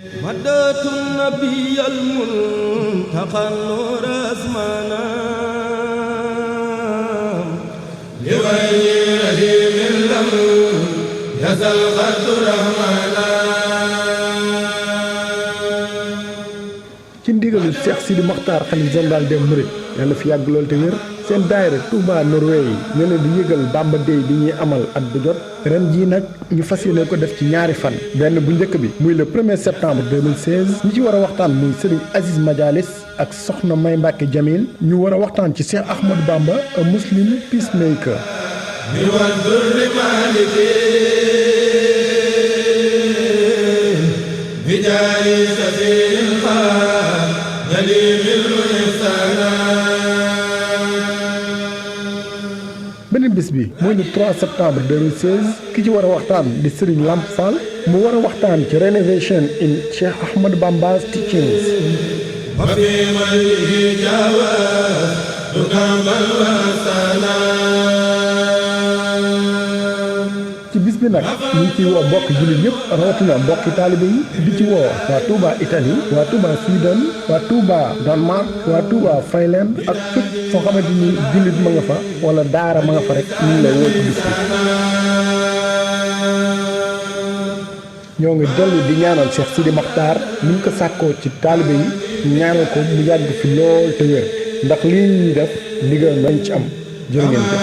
مدة النبي المنتقى النور أزمانا لغير رحيم لم يزل قد رحمانا. ci ndigalu Cheikh Sidi Mokhtar xalif général des Mourides yàlla fi yàgg lool te wér seen daayira Touba Norvège yi ñoo leen di yëgal Bamba Day bi ñuy amal at bu jot ren jii nag ñu fas yéene ko def ci ñaari fan benn bu njëkk bi muy le 1er septembre 2016 ñi ci war a waxtaan muy Serigne Aziz Madialis ak Soxna May Mbacke Jamil ñu war a waxtaan ci Cheikh Ahmadou Bamba a Muslim peacemaker. beneen bis bi mooy le 3 septembre 2016 ki ci war a waxtaan di Serigne Lamp Fall mu war a waxtaan ci Renovation in Cheikh Ahmadou Bamba's teachings. ci bis bi nag ñu ngi ciy woo mbokki jullit yëpp rawatina mbokki taalibe yi di ci woo waa Touba Italie waa Touba Sweden waa Touba Danemark waa Touba Finlande ak fépp foo xamante ni jullit ma nga fa wala daara ma nga fa rek ñu ngi lay woo ci bis bi. ñoo ngi dellu di ñaanal Cheikh Sidi Mokhtar ni ñu ko sàkkoo ci taalibe yi ñaanal ko mu yàgg fi lool te wér ndax lii ñuy def ndigal lañ ci am jërë ngeen jëf.